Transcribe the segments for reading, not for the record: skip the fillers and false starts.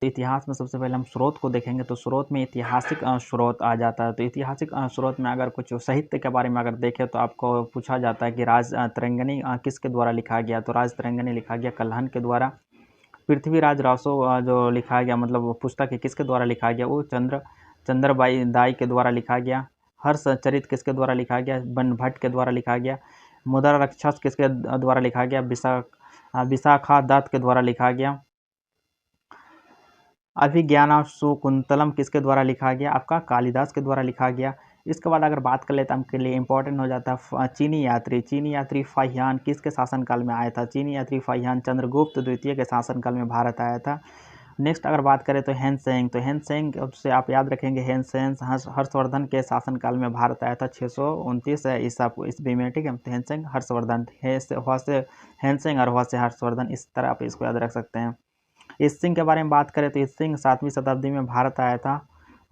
तो इतिहास में सबसे पहले हम स्रोत को देखेंगे, तो स्रोत में ऐतिहासिक स्रोत आ जाता है। तो ऐतिहासिक स्रोत में अगर कुछ साहित्य के बारे में अगर देखें तो आपको पूछा जाता है कि राज तरंगिणी किसके द्वारा लिखा गया, तो राज तरंगिणी लिखा गया कल्हण के द्वारा। पृथ्वीराज रासो जो लिखा गया, मतलब वो पुस्तक है किसके द्वारा लिखा गया, वो चंद्रबाई दाई के द्वारा लिखा गया। हर्षचरित किसके द्वारा लिखा गया, बन भट्ट के द्वारा लिखा गया। मुद्रा राक्षस किसके द्वारा लिखा गया, विशाखा दत्त के द्वारा लिखा गया। अभिज्ञानशाकुंतलम किसके द्वारा लिखा गया, आपका कालिदास के द्वारा लिखा गया। इसके बाद अगर बात कर लेते हैं, आपके लिए इंपॉर्टेंट हो जाता है चीनी यात्री फाहियान किसके शासनकाल में आया था। चीनी यात्री फाहियान चंद्रगुप्त द्वितीय के शासनकाल में भारत आया था। नेक्स्ट अगर बात करें तो हैनसेंग, तो हैनसेंग से आप याद रखेंगे, हैनसेंग हर्षवर्धन के शासनकाल में भारत आया था 629 ईस्वी में, ठीक है। तो हैनसेंग हर्षवर्धन, हैनसेंग और हुआ से हर्षवर्धन, इस तरह आप इसको याद रख सकते हैं। ईस्ट के बारे में बात करें तो ईस्ट 7वीं शताब्दी में भारत आया था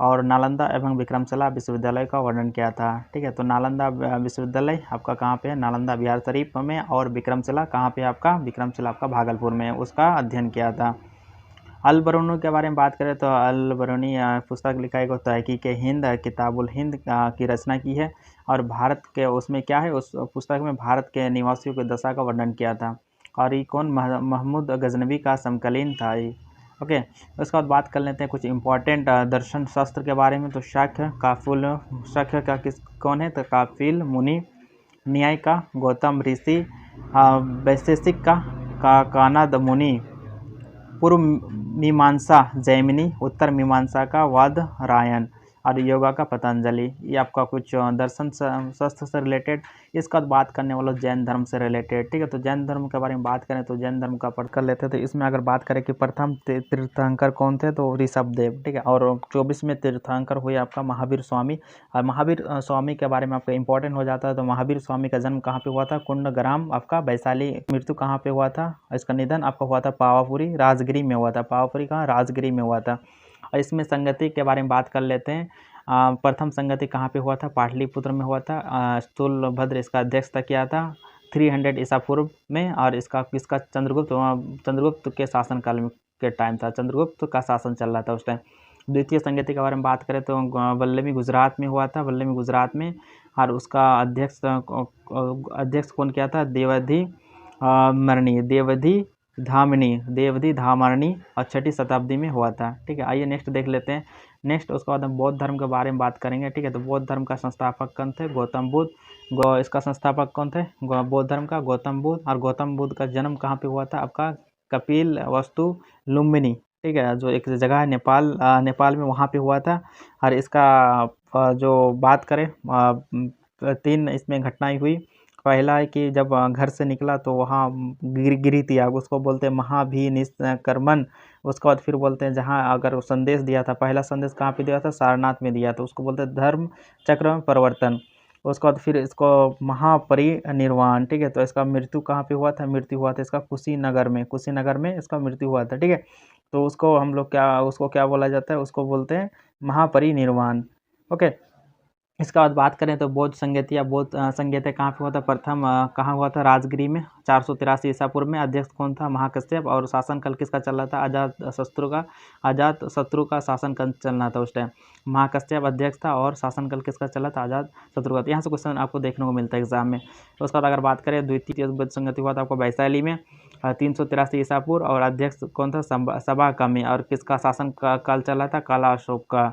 और नालंदा एवं विक्रमशिला विश्वविद्यालय का वर्णन किया था, ठीक है। तो नालंदा विश्वविद्यालय आपका कहाँ पे है, नालंदा बिहार शरीफ में, और विक्रमशिला कहाँ पे आपका, विक्रमशिला आपका भागलपुर में, उसका अध्ययन किया था। अल बरूनी के बारे में बात करें तो अल बरूनी पुस्तक लिखा है तहकीक हिंद, किताबुल हिंद की रचना की है, और भारत के उसमें क्या है, उस पुस्तक में भारत के निवासियों की दशा का वर्णन किया था। और ये कौन, महमूद गजनवी का समकालीन था ये, ओके। उसके बाद बात कर लेते हैं कुछ इंपॉर्टेंट दर्शन शास्त्र के बारे में। तो शाक्य का कौन है, तो काफिल मुनि, न्याय का गौतम ऋषि, वैशेषिक का कानद मुनि, पूर्व मीमांसा जैमिनी, उत्तर मीमांसा का वादरायण, और योगा का पतंजलि। ये आपका कुछ दर्शन शास्त्र से रिलेटेड। इसका बात करने वाला जैन धर्म से रिलेटेड, ठीक है। तो जैन धर्म के बारे में बात करें तो जैन धर्म का पढ़ कर लेते हैं। तो इसमें अगर बात करें कि प्रथम तीर्थंकर कौन थे, तो ऋषभदेव, ठीक है। और 24वें तीर्थंकर हुए आपका महावीर स्वामी। और महावीर स्वामी के बारे में आपका इंपॉर्टेंट हो जाता है। तो महावीर स्वामी का जन्म कहाँ पे हुआ था, कुंडग्राम आपका वैशाली। मृत्यु कहाँ पे हुआ था, इसका निधन आपका हुआ था पावापुरी राजगिरी में हुआ था। पावापुरी कहाँ, राजगिरी में हुआ था। और इसमें संगति के बारे में बात कर लेते हैं। प्रथम संगति कहाँ पे हुआ था, पाटलिपुत्र में हुआ था। स्थूलभद्र इसका अध्यक्षता किया था 300 ईसा पूर्व में, और इसका चंद्रगुप्त के शासनकाल में के टाइम था, चंद्रगुप्त का शासन चल रहा था उस टाइम। द्वितीय संगति के बारे में बात करें तो वल्लभी गुजरात में हुआ था, वल्लभी गुजरात में, और उसका अध्यक्ष कौन किया था, देवधी धामरणी, और 6ठी शताब्दी में हुआ था, ठीक है। आइए नेक्स्ट देख लेते हैं। नेक्स्ट उसके बाद हम बौद्ध धर्म के बारे में बात करेंगे, ठीक है। तो बौद्ध धर्म का संस्थापक कौन थे, गौतम बुद्ध। इसका संस्थापक कौन थे, बौद्ध धर्म का गौतम बुद्ध। और गौतम बुद्ध का जन्म कहाँ पे हुआ था, आपका कपिल वस्तु लुम्बिनी, ठीक है, जो एक जगह है नेपाल में, वहाँ पे हुआ था। और इसका जो बात करें 3 इसमें घटनाएं हुई। पहला है कि जब घर से निकला तो वहाँ गिरी थी आग, उसको बोलते हैं महाभिनिष्क्रमण। उसके बाद फिर बोलते हैं जहाँ अगर संदेश दिया था, पहला संदेश कहाँ पे दिया था, सारनाथ में दिया था, उसको बोलते हैं धर्म चक्र में परिवर्तन। उसके बाद फिर इसको महापरिनिर्वाण, ठीक है। तो इसका मृत्यु कहाँ पे हुआ था, मृत्यु हुआ था इसका कुशीनगर में इसका मृत्यु हुआ था, ठीक है। तो उसको हम लोग उसको क्या बोला जाता है, उसको बोलते हैं महापरिनिर्वाण, ओके। इसके बाद बात करें तो बौद्ध संगीत कहाँ पे हुआ था, प्रथम कहाँ हुआ था, राजगिरी में 483 ईसा पूर्व में। अध्यक्ष कौन था, महाकश्यप। और शासनकाल किसका चल रहा था, अजातशत्रु का शासनकाल चल रहा था उस टाइम। महाकश्यप अध्यक्ष था और शासनकाल किसका चला था, अजातशत्रु का। यहाँ से क्वेश्चन आपको देखने को मिलता है एग्जाम में। तो उसके बाद अगर बात करें द्वितीय बौद्ध संगति हुआ था आपको वैशाली में 383 ईसा पूर्व, और अध्यक्ष कौन था, सभा कमी। और किसका शासन काल चला था, काला अशोक का।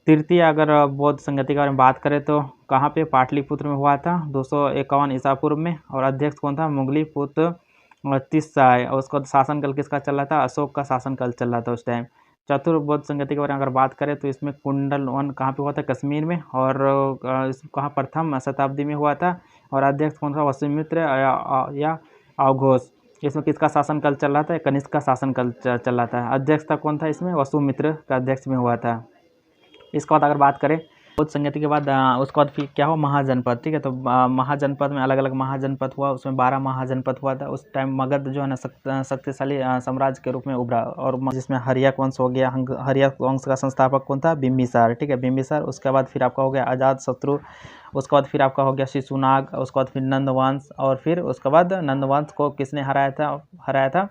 तृतीय अगर बौद्ध संगति के बारे में बात करें तो कहाँ पे, पाटलिपुत्र में हुआ था 251 ईसा पूर्व में, और अध्यक्ष कौन था, मुगली पुत्र तिस्साय। और उसका शासनकाल किसका चल रहा था, अशोक का शासनकाल चल रहा था उस टाइम। चतुर्थ बौद्ध संगति के बारे में अगर बात करें तो इसमें कुंडलवन कहाँ पे हुआ था, कश्मीर में, और कहाँ प्रथम शताब्दी में हुआ था। और अध्यक्ष कौन था, वसुमित्र या अघोष। इसमें किसका शासनकाल चल रहा था, कनिष्क का शासनकाल चल रहा था। अध्यक्ष था कौन था इसमें, वसुमित्र का अध्यक्ष में हुआ था। इसके बाद अगर बात करें बौद्ध संगति के बाद उसके बाद फिर क्या हुआ, महाजनपद, ठीक है। तो महाजनपद में अलग अलग महाजनपद हुआ, उसमें 12 महाजनपद हुआ था उस टाइम। मगध जो है ना शक्तिशाली साम्राज्य के रूप में उभरा, और जिसमें हर्यक वंश हो गया। हर्यक वंश का संस्थापक कौन था, बिम्बिसार, ठीक है, बिम्बिसार। उसके बाद फिर आपका हो गया अजातशत्रु। उसके बाद फिर आपका हो गया शिशुनाग। उसके बाद फिर नंदवंश, और फिर उसके बाद नंदवंश को किसने हराया था,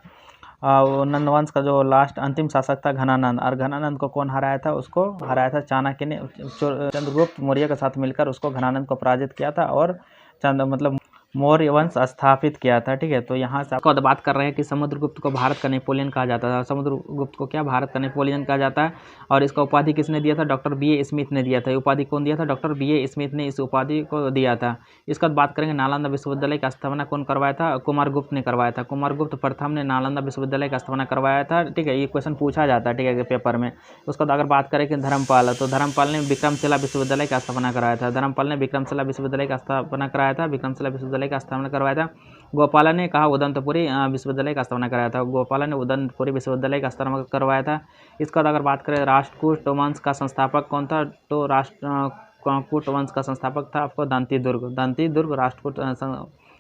वो नंदवंश का जो लास्ट अंतिम शासक था घनानंद, और घनानंद को कौन हराया था? उसको हराया था चाणक्य ने, चंद्रगुप्त मौर्य के साथ मिलकर उसको घनानंद को पराजित किया था और मतलब मौर्य वंश स्थापित किया था। ठीक है, तो यहाँ से आपको बात कर रहे हैं कि समुद्रगुप्त को भारत का नेपोलियन कहा जाता था। समुद्रगुप्त को क्या भारत का नेपोलियन कहा जाता है? और इसका उपाधि किसने दिया था? Doctor B.A. स्मिथ ने दिया था। ये उपाधि कौन दिया था? Doctor B.A. स्मिथ ने इस उपाधि को दिया था। इसका बात करेंगे नालंदा विश्वविद्यालय की स्थापना कौन करवाया था? कुमारगुप्त ने करवाया था। कुमारगुप्त प्रथम ने नालंदा विश्वविद्यालय की स्थापना करवाया था। ठीक है, ये क्वेश्चन पूछा जाता है, ठीक है, पेपर में। उसका अगर बात करें कि धर्मपाल, तो धर्मपाल ने विक्रमशिला विश्वविद्यालय की स्थापना कराया था। धर्मपाल ने विक्रमशिला विश्वविद्यालय की स्थापना कराया था। विक्रमशिला विश्वविद्यालय का स्थापना करवाया था। गोपाला ने कहा उदंतपुरी विश्वविद्यालय का स्थापना कराया था। गोपाला ने उदंतपुरी विश्वविद्यालय का स्थापना करवाया था। इसका अगर बात करें राष्ट्रकूट वंश का संस्थापक कौन था? तो राष्ट्रकूट वंश का संस्थापक था आपको दांतीदुर्ग राष्ट्रकूट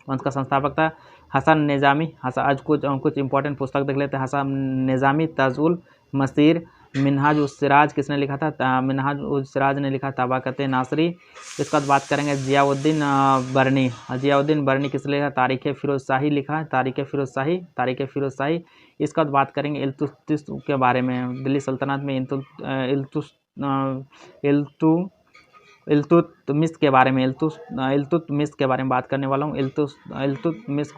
वंश का संस्थापक था। हसन निजामी, आज कुछ इंपॉर्टेंट पुस्तक देख लेते हैं। हसन निजामी, ताजुल मसीर, मिनहाज उस सिराज किसने लिखा था? मिनहाज उस सिराज ने लिखा, ताबाकत नासरी। इसके बाद बात करेंगे जियाउद्दीन बरनी। जियाउद्दीन बरनी किसने लिखा? तारीख़ फ़िरोज़शाही लिखा है, तारीख़ फ़िरोज़शाही। इसके बाद बात करेंगे इल्तुतमिश के बारे में। दिल्ली सल्तनत में इल्तुतमिश के बारे में बात करने वाला हूँ। इल्तुतमिश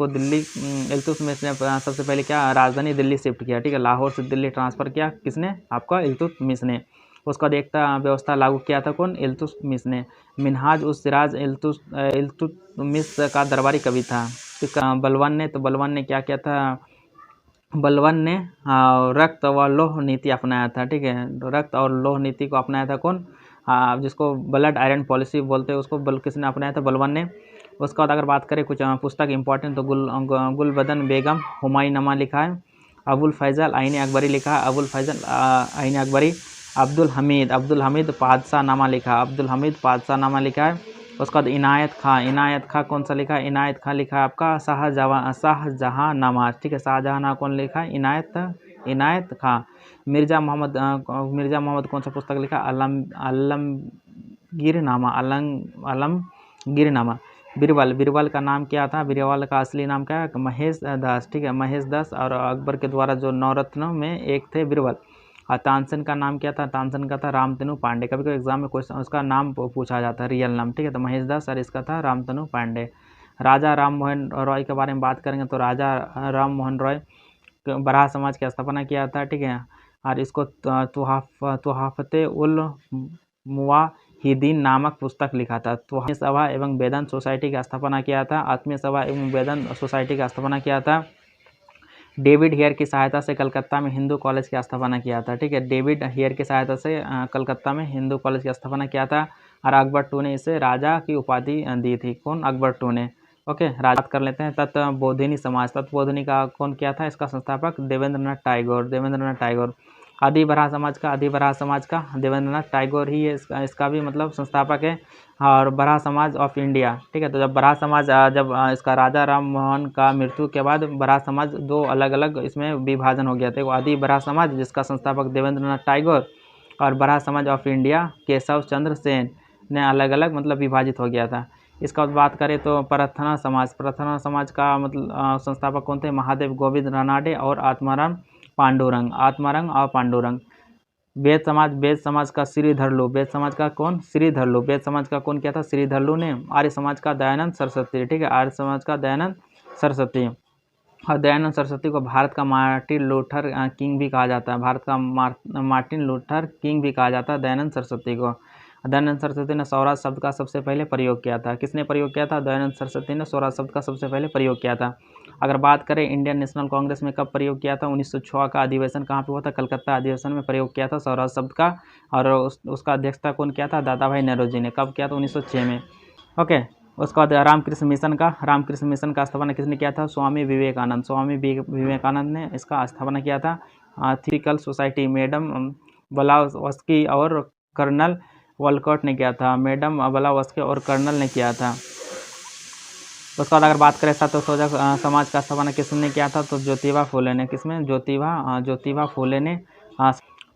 ने सबसे पहले क्या राजधानी दिल्ली शिफ्ट किया। ठीक है, लाहौर से दिल्ली ट्रांसफ़र किया। किसने? आपका इल्तुतमिश ने। उसका एकता व्यवस्था लागू किया था कौन? इल्तुतमिश ने। मिनहाज उस सिराज इल्तुतमिश का दरबारी कवि था। बलवान ने, तो बलवान ने क्या किया था? बलवान ने रक्त व लौह नीति अपनाया था। ठीक है, रक्त और लौह नीति को अपनाया था कौन? जिसको ब्लड आयरन पॉलिसी बोलते हैं, उसको किसने अपनाया था? बलवान ने। उसके बाद अगर बात करें कुछ पुस्तक इंपॉर्टेंट, तो गुलबदन बेगम हुमायूंनामा लिखा है। अबुल फैजल आईन अकबरी लिखा है। अबुल फैजल आईन अकबरी। अब्दुल हमीद पादशाहनामा लिखा है। उसके बाद इनायत खां कौन सा लिखा है? इनायत खां लिखा है आपका शाहजहाँनामा। ठीक है, शाहजहाँनामा कौन लिखा है? इनायत खां। मिर्ज़ा मोहम्मद कौन सा पुस्तक लिखा? आलमगीरनामा। बीरबल का नाम क्या था? बीरबल का असली नाम क्या है? महेश दास। ठीक है, महेश दास। और अकबर के द्वारा जो नवरत्नों में एक थे बीरबल। और तानसेन का नाम क्या था? तानसेन का था रामतनु पांडे। कभी कभी एग्जाम में क्वेश्चन उसका नाम पूछा जाता है, रियल नाम। ठीक है, तो महेश दास, और इसका था रामतनु पांडे। राजा राम मोहन रॉय के बारे में बात करेंगे, तो राजा राम मोहन रॉय बराह समाज की स्थापना किया था। ठीक है, और इसको तुहाफते उल मुवाहिदीन नामक पुस्तक लिखा था। आत्मीय सभा एवं वेदांत सोसाइटी की स्थापना किया था। आत्मीय सभा एवं वेदांत सोसाइटी की स्थापना किया था। डेविड हेयर की सहायता से कलकत्ता में हिंदू कॉलेज की स्थापना किया था। ठीक है, डेविड हेयर की सहायता से कलकत्ता में हिंदू कॉलेज की स्थापना किया था। और अकबर II ने इसे राजा की उपाधि दी थी। कौन? अकबर II ने। ओके, राज कर लेते हैं। तत्वबोधिनी समाज, तत्वबोधिनी का कौन किया था? इसका संस्थापक देवेंद्रनाथ टैगोर। आदिबराह समाज का देवेंद्रनाथ टैगोर ही इसका भी मतलब संस्थापक है। और बराह समाज ऑफ इंडिया। ठीक है, तो जब बराह समाज इसका राजा राम मोहन का मृत्यु के बाद बराह समाज दो अलग अलग इसमें विभाजन हो गया था। आदि बराह समाज जिसका संस्थापक देवेंद्रनाथ टैगोर, और बराह समाज ऑफ इंडिया केशव चंद्र सेन ने अलग अलग मतलब विभाजित हो गया था। इसका बात करें तो प्रार्थना समाज का मतलब संस्थापक कौन थे? महादेव गोविंद रानाडे और आत्माराम और पांडुरंग। वेद समाज का श्रीधरलू। वेद समाज का कौन? श्रीधरलू। वेद समाज का कौन किया था? श्रीधरलू ने। आर्य समाज का दयानंद सरस्वती। ठीक है, आर्य समाज का दयानंद सरस्वती। और दयानंद सरस्वती को भारत का मार्टिन लूथर किंग भी कहा जाता है। भारत का मार्टिन लूथर किंग भी कहा जाता है दयानंद सरस्वती को। दयानंद सरस्वती ने स्वराज शब्द का सबसे पहले प्रयोग किया था। किसने प्रयोग किया था? दयानंद सरस्वती ने स्वराज शब्द का सबसे पहले प्रयोग किया था। अगर बात करें इंडियन नेशनल कांग्रेस में कब प्रयोग किया था? 1906 का अधिवेशन कहाँ पे हुआ था? कलकत्ता अधिवेशन में प्रयोग किया था स्वराज शब्द का। और उसका अध्यक्षता कौन किया था? दादा भाई नेहरू ने। कब किया था? 1906 में। ओके, उसके बाद रामकृष्ण मिशन का स्थापना किसने किया था? स्वामी विवेकानंद ने इसका स्थापना किया था। थियोसॉफिकल सोसाइटी मैडम ब्लावत्स्की और कर्नल वॉलकॉट ने किया था। मैडम ब्लावत्स्की और कर्नल ने किया था। उसके बाद अगर बात करें सत्यशोधक समाज का स्थापना किसने किया था? तो ज्योतिबा फूले ने। किसमें? ज्योतिबा फूले ने।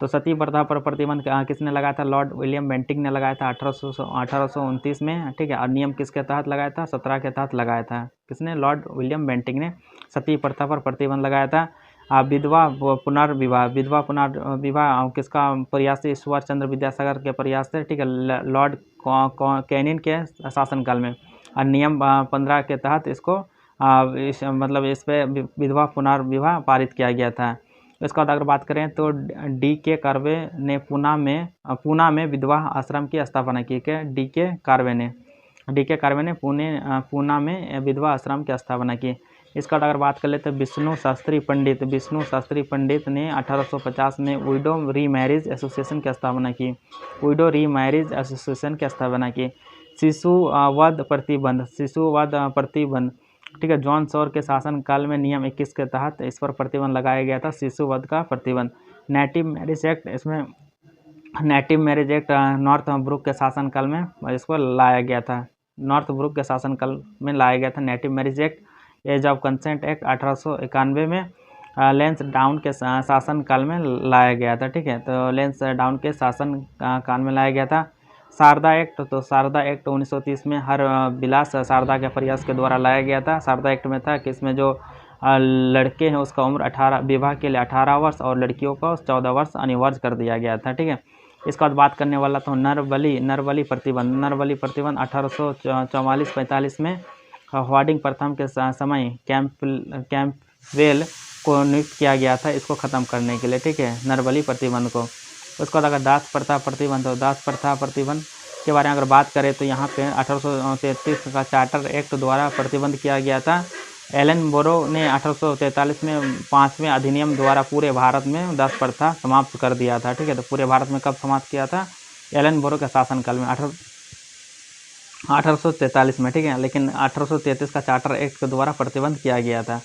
तो सती प्रथा पर प्रतिबंध किसने लगाया था? लॉर्ड विलियम बेंटिंक ने लगाया था 1829 में। ठीक है, और नियम किसके तहत लगाया था? 17 के तहत लगाया था। किसने? लॉर्ड विलियम बेंटिंक ने सती प्रथा पर प्रतिबंध लगाया था। विधवा पुनर्विवाह, विधवा पुनर्विवाह किसका प्रयास है? ईश्वर चंद्र विद्यासागर के प्रयास से, ठीक है, लॉर्ड कैनिन के शासनकाल में। और नियम 15 के तहत इसको मतलब इस पे विधवा पुनर्विवाह पारित किया गया था। इसके बाद अगर बात करें तो D.K. कर्वे ने पूना में विधवा आश्रम की स्थापना की। D.K. कर्वे ने पूना में विधवा आश्रम की स्थापना की। इसका अगर बात कर ले तो विष्णु शास्त्री पंडित ने 1850 में विडो रीमैरिज एसोसिएशन की स्थापना की। शिशुवध प्रतिबंध, ठीक है, जॉन सॉर के शासन काल में नियम 21 के तहत इस पर प्रतिबंध लगाया गया था, शिशुवध का प्रतिबंध। नेटिव मैरिज एक्ट, इसमें native marriage act Northbrook के शासनकाल में इसको लाया गया था। Native marriage act. Age of consent act 1891 में लेंस डाउन के शासनकाल में लाया गया था, ठीक है, तो लेंस डाउन के शासन काल में लाया गया था। शारदा एक्ट, तो शारदा एक्ट 1930 में हर विलास शारदा के प्रयास के द्वारा लाया गया था। शारदा एक्ट में था कि इसमें जो लड़के हैं उसका उम्र 18 विवाह के लिए 18 वर्ष और लड़कियों को 14 वर्ष अनिवार्य कर दिया गया था, ठीक है। इसके बाद बात करने वाला तो नरबली प्रतिबंध 1844-45 में हार्डिंग प्रथम के समय कैंपवेल को नियुक्त किया गया था इसको ख़त्म करने के लिए, ठीक है, नरबली प्रतिबंध को। उसके बाद अगर दास प्रथा प्रतिबंध के बारे में अगर बात करें तो यहाँ पे 1833 का चार्टर एक्ट द्वारा प्रतिबंध किया गया था। एलन बोरो ने 1843 में 5वें अधिनियम द्वारा पूरे भारत में दास प्रथा समाप्त कर दिया था, ठीक है, तो पूरे भारत में कब समाप्त किया था? एलन बोरो के शासनकाल में 1843 में, ठीक है, लेकिन 1833 का चार्टर एक्ट के द्वारा प्रतिबंध किया गया था।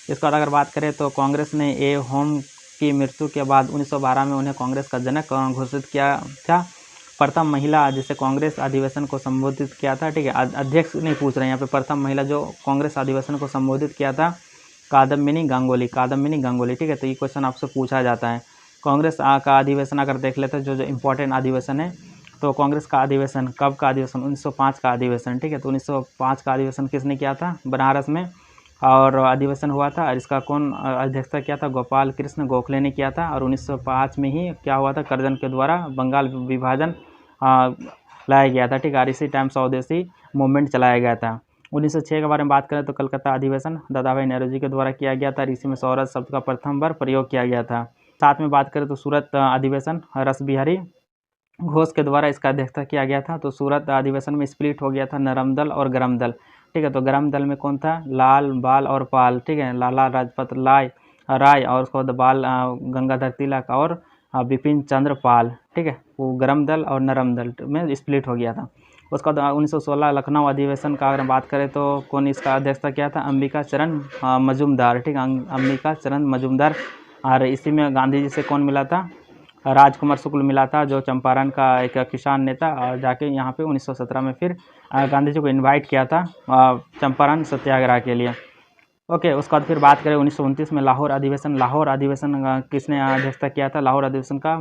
इसके बाद अगर बात करें तो कांग्रेस ने ए होम की मृत्यु के बाद 1912 में उन्हें कांग्रेस का जनक घोषित किया था। प्रथम महिला जिसे कांग्रेस अधिवेशन को संबोधित किया था, ठीक है, अध्यक्ष नहीं पूछ रहे हैं यहाँ पे, प्रथम महिला जो कांग्रेस अधिवेशन को संबोधित किया था कादम्बिनी गांगुली, ठीक है, तो ये क्वेश्चन आपसे पूछा जाता है। कांग्रेस का अधिवेशन अगर देख लेते हैं जो इम्पोर्टेंट अधिवेशन है, तो कांग्रेस का अधिवेशन कब का अधिवेशन? 1905 का अधिवेशन, ठीक है, तो 1905 का अधिवेशन किसने किया था? बनारस में, और अधिवेशन हुआ था और इसका कौन अध्यक्षता किया था? गोपाल कृष्ण गोखले ने किया था। और 1905 में ही क्या हुआ था? कर्जन के द्वारा बंगाल विभाजन लाया गया था, ठीक है, और इसी टाइम स्वदेशी मूवमेंट चलाया गया था। 1906 के बारे में बात करें तो कलकत्ता अधिवेशन दादाभाई नेहरू जी के द्वारा किया गया था, इसी में स्वराज शब्द का प्रथम बार प्रयोग किया गया था। साथ में बात करें तो सूरत अधिवेशन रस बिहारी घोष के द्वारा इसका अध्यक्षता किया गया था। तो सूरत अधिवेशन में स्प्लिट हो गया था नरम दल और गरम दल, ठीक है, तो गरम दल में कौन था? लाल, बाल और पाल, ठीक है, लाला लाजपत राय और उसके बाद बाल गंगाधर तिलक और बिपिन चंद्र पाल, ठीक है, वो गरम दल और नरम दल में स्प्लिट हो गया था। उसका बाद 1916 लखनऊ अधिवेशन का अगर बात करें तो कौन इसका अध्यक्षता किया था? अंबिका चरण मजूमदार, ठीक है, अंबिका चरण मजूमदार। और इसी में गांधी जी से कौन मिला था? राजकुमार शुक्ल मिला था, जो चंपारण का एक किसान नेता, और जाके यहाँ पे 1917 में फिर गांधी जी को इनवाइट किया था चंपारण सत्याग्रह के लिए। ओके, उसके बाद फिर बात करें 1929 में लाहौर अधिवेशन किसने अध्यक्षता किया था? लाहौर अधिवेशन का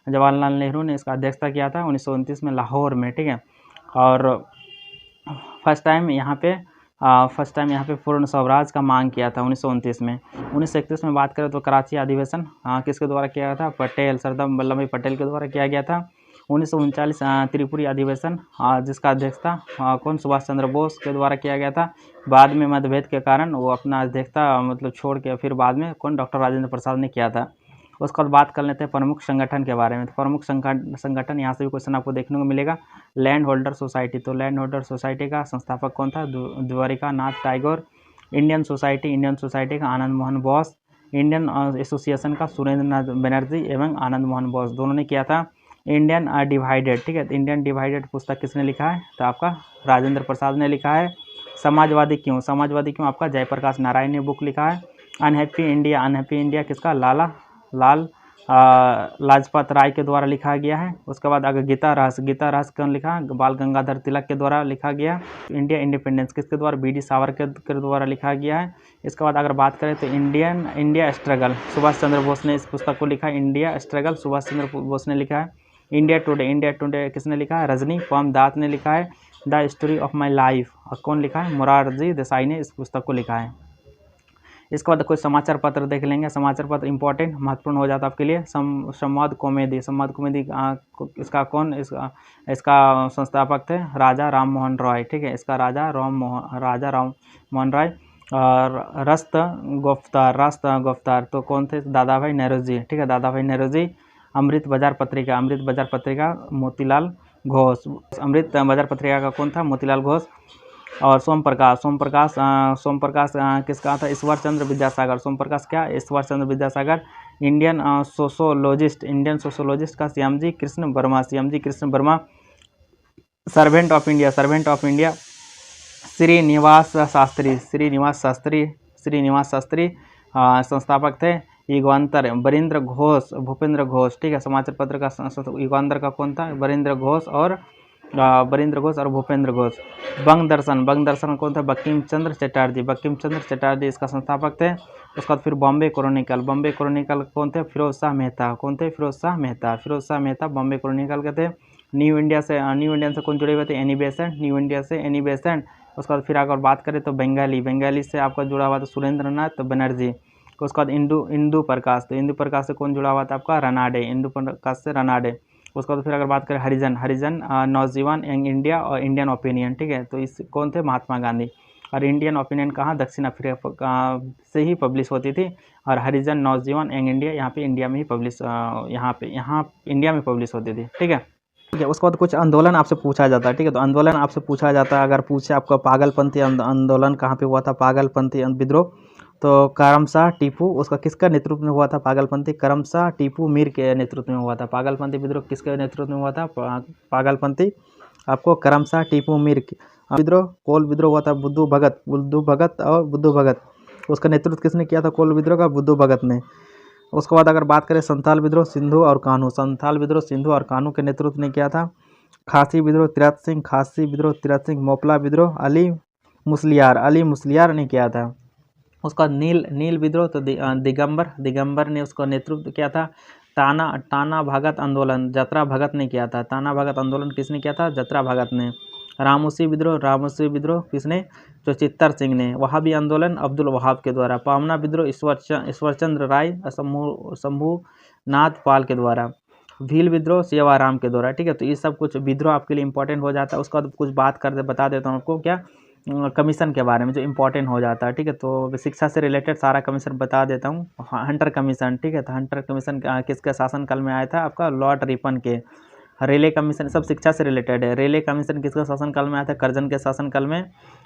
जवाहरलाल नेहरू ने इसका अध्यक्षता किया था 1929 में लाहौर में, ठीक है। और फर्स्ट टाइम यहाँ पे पूर्ण स्वराज का मांग किया था 1929 में। 1931 में बात करें तो कराची अधिवेशन किसके द्वारा किया गया था? पटेल, सरदार वल्लभ भाई पटेल के द्वारा किया गया था। 1939 त्रिपुरी अधिवेशन जिसका अध्यक्षता कौन? सुभाष चंद्र बोस के द्वारा किया गया था। बाद में मतभेद के कारण वो अपना अध्यक्षता मतलब छोड़ के फिर बाद में कौन? डॉक्टर राजेंद्र प्रसाद ने किया था। उसके बाद बात कर लेते हैं प्रमुख संगठन के बारे में। तो प्रमुख संगठन यहाँ से भी क्वेश्चन आपको देखने को मिलेगा। लैंड होल्डर सोसाइटी, तो लैंड होल्डर सोसाइटी का संस्थापक कौन था? द्वारिका नाथ टैगोर। इंडियन सोसाइटी का आनंद मोहन बोस। इंडियन एसोसिएशन का सुरेंद्र नाथ बनर्जी एवं आनंद मोहन बोस दोनों ने किया था। इंडियन डिवाइडेड, ठीक है, इंडियन डिवाइडेड पुस्तक किसने लिखा है? तो आपका राजेंद्र प्रसाद ने लिखा है। समाजवादी क्यों आपका जयप्रकाश नारायण ने बुक लिखा है। अनहैप्पी इंडिया किसका? लाल लाजपत राय के द्वारा लिखा गया है। उसके बाद अगर गीता रहस्य कौन लिखा? बाल गंगाधर तिलक के द्वारा लिखा गया। इंडिया इंडिपेंडेंस किसके द्वारा? बी डी सावरकर के द्वारा लिखा गया है। इसके बाद अगर बात करें तो इंडिया स्ट्रगल सुभाष चंद्र बोस ने इस पुस्तक को लिखा है। इंडिया स्ट्रगल सुभाष चंद्र बोस ने लिखा है। इंडिया टुडे किसने लिखा है? रजनी पाम दास ने लिखा है। The story of my life कौन लिखा है? मोरारजी देसाई ने इस पुस्तक को लिखा है। इसके बाद कुछ समाचार पत्र देख लेंगे। समाचार पत्र इंपॉर्टेंट महत्वपूर्ण हो जाता है आपके लिए। संवाद कॉमेडी, संवाद कॉमेडी इसका कौन इसका संस्थापक थे? राजा राम मोहन रॉय। ठीक है, इसका राजा राम मोहन रॉय। और रस्त गुफ्तार तो कौन थे? दादा भाई नेहरू। ठीक है, दादा भाई नेहरू। अमृत बाजार पत्रिका मोतीलाल घोष। अमृत बाजार पत्रिका का कौन था? मोतीलाल घोष। और सोम प्रकाश किसका था? ईश्वर चंद्र विद्यासागर। सोम प्रकाश क्या? ईश्वर चंद्र विद्यासागर। इंडियन सोशोलॉजिस्ट का Shyamji Krishna Varma. Servant of India Srinivasa Sastri संस्थापक थे। युगांतर भूपेंद्र घोष। ठीक है, समाचार पत्र का युगांतर का कौन था? बरिंद्र घोष और भूपेंद्र घोष। बंग दर्शन कौन था? बंकिम चंद्र चटर्जी इसका संस्थापक थे। उसके बाद फिर बॉम्बे क्रॉनिकल कौन थे? फिरोज शाह मेहता। बॉम्बे क्रॉनिकल के थे। न्यू इंडिया से कौन जुड़े हुए थे? Annie Besant. उसके बाद फिर अगर बात करें तो बंगाली से आपका जुड़ा हुआ था सुरेंद्र नाथ बनर्जी। उसके बाद इंदु प्रकाश से कौन जुड़ा हुआ था आपका? रनाडे। उसके बाद फिर अगर बात करें हरिजन नौजवान यंग इंडिया और इंडियन ओपिनियन। ठीक है, तो इस कौन थे? महात्मा गांधी। और इंडियन ओपिनियन कहाँ? दक्षिण अफ्रीका से ही पब्लिश होती थी। और हरिजन नौजवान यंग इंडिया यहाँ पे इंडिया में ही पब्लिश इंडिया में पब्लिश होती थी। ठीक है, उसके बाद कुछ आंदोलन आपसे पूछा जाता है। ठीक है, तो आंदोलन आपसे पूछा जाता है। अगर पूछे आपका पागलपंथी आंदोलन कहाँ पे हुआ था? पागलपंथी विद्रोह तो करमशाह टीपू, उसका किसका नेतृत्व में हुआ था? पागलपंथी करमशाह टीपू मीर के नेतृत्व में हुआ था। पागलपंथी विद्रोह किसके नेतृत्व में हुआ था? पागलपंथी आपको करमशाह टीपू मीर विद्रोह। कोल विद्रोह हुआ था बुद्धू भगत। उसका नेतृत्व किसने किया था? कोल विद्रोह का बुद्धू भगत ने। उसके बाद अगर बात करें संथाल विद्रोह सिंधु और कान्हू के नेतृत्व ने किया था। खासी विद्रोह तीरथ सिंह। मोपला विद्रोह अली मुस्लियार ने किया था। उसका नील विद्रोह तो दिगंबर ने उसका नेतृत्व किया था। ताना भगत आंदोलन जतरा भगत ने किया था। ताना भगत आंदोलन किसने किया था? जतरा भगत ने। रामोसी विद्रोह किसने? जो चित्तर सिंह ने। वहाबी आंदोलन अब्दुल वहाब के द्वारा। पावना विद्रोह ईश्वरचंद्र राय शंभुनाथ पाल के द्वारा। भील विद्रोह सेवाराम के द्वारा। ठीक है, तो ये सब कुछ विद्रोह आपके लिए इंपॉर्टेंट हो जाता है। उसका कुछ बात बता देता हूँ आपको क्या कमीशन के बारे में जो इंपॉर्टेंट हो जाता है। ठीक है, तो शिक्षा से रिलेटेड सारा कमीशन बता देता हूँ। Hunter commission. ठीक है, तो हंटर कमीशन किसके शासनकाल में आया था? आपका लॉर्ड रिपन के। रेले कमीशन सब शिक्षा से रिलेटेड है। रेले कमीशन किसके शासनकाल में आया था? कर्जन के शासनकाल में।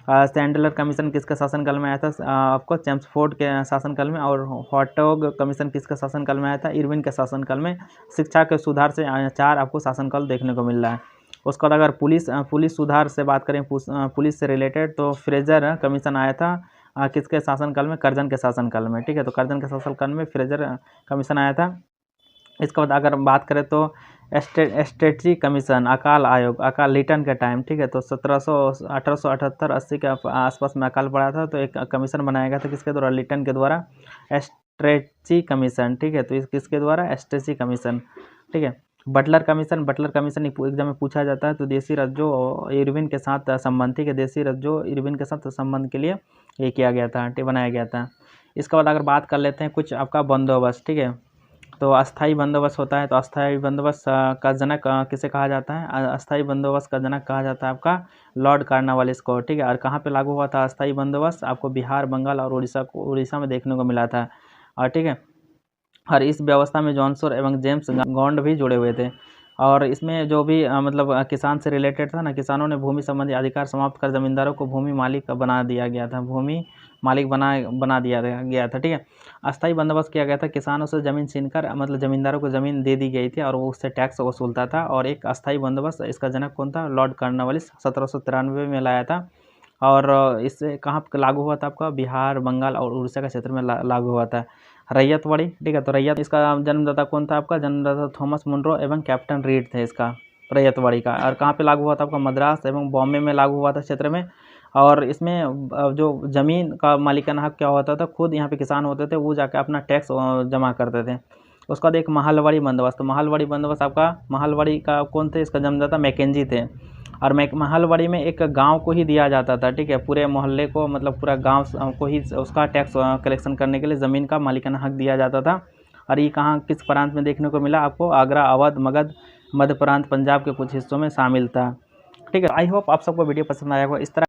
सैंडलर कमीशन किसके शासनकाल में आया था? आपको चैम्सफोर्ड के शासनकाल में। और हॉटोग कमीशन किसके शासनकाल में आया था? इरविन के शासनकाल में। शिक्षा के सुधार से 4 आपको शासनकाल देखने को मिल रहा है। उसके बाद अगर पुलिस सुधार से बात करें, पुलिस से रिलेटेड, तो फ्रेजर कमीशन आया था किसके शासनकाल में? कर्जन के शासनकाल में। ठीक है, तो कर्जन के शासनकाल में फ्रेजर कमीशन आया था। इसके बाद अगर बात करें तो स्ट्रेटजी कमीशन अकाल लिटन के टाइम। ठीक है, तो 1878-80 के आसपास में अकाल पड़ा था, तो एक कमीशन बनाया गया था किसके द्वारा? लिटन के द्वारा। Strategy commission. ठीक है, तो इस किसके द्वारा? Strategy commission. ठीक है, बटलर कमीशन एग्जाम में पूछा जाता है। तो देसी राज्यों इरविन के साथ संबंध। ठीक है, देसी राज्यों इरविन के साथ संबंध के लिए ये किया गया था, बनाया गया था। इसके बाद अगर बात कर लेते हैं कुछ आपका बंदोबस्त। ठीक है, तो अस्थाई बंदोबस्त होता है। तो अस्थाई बंदोबस्त का जनक किसे कहा जाता है? अस्थाई बंदोबस्त का जनक कहा जाता है आपका लॉर्ड कॉर्नवालिस को। ठीक है, और कहाँ पे लागू हुआ था अस्थाई बंदोबस्त? आपको बिहार, बंगाल और उड़ीसा में देखने को मिला था। और ठीक है, और इस व्यवस्था में जॉनसन एवं जेम्स गॉन्ड भी जुड़े हुए थे। और इसमें जो भी मतलब किसान से रिलेटेड था ना, किसानों ने भूमि संबंधी अधिकार समाप्त कर जमींदारों को भूमि मालिक बना दिया गया था। बना दिया गया था। ठीक है, अस्थायी बंदोबस्त किया गया था। किसानों से ज़मीन छीनकर मतलब ज़मींदारों को ज़मीन दे दी गई थी और वो उससे टैक्स वसूलता था। और एक अस्थायी बंदोबस्त इसका जनक कौन था? लॉर्ड कॉर्नवालिस 1793 में लाया था। और इससे कहाँ पर लागू हुआ था? आपका बिहार, बंगाल और उड़ीसा के क्षेत्र में लागू हुआ था। रैयतवाड़ी। ठीक है, तो रैयत इसका जन्मदाता कौन था? आपका जन्मदाता थॉमस मुनरो एवं कैप्टन रीड थे इसका रैयतवाड़ी का। और कहाँ पे लागू हुआ था? आपका मद्रास एवं बॉम्बे में लागू हुआ था क्षेत्र में। और इसमें जो ज़मीन का मालिकाना हक क्या होता था? खुद यहाँ पे किसान होते थे, वो जाकर अपना टैक्स जमा करते थे। उसके बाद एक महलवाड़ी बंदोबस्त। महलवाड़ी बंदोबस्त आपका महलवाड़ी का कौन थे? इसका जन्मदाता मैकेंजी थे। और महलवाड़ी में एक गांव को ही दिया जाता था, ठीक है, पूरे मोहल्ले को, मतलब पूरा गांव को ही उसका टैक्स कलेक्शन करने के लिए ज़मीन का मालिकाना हक दिया जाता था। और ये कहाँ किस प्रांत में देखने को मिला आपको? आगरा, अवध, मगध, मध्य प्रांत, पंजाब के कुछ हिस्सों में शामिल था। ठीक है, आई होप आप सबको वीडियो पसंद आया होगा। इस तरह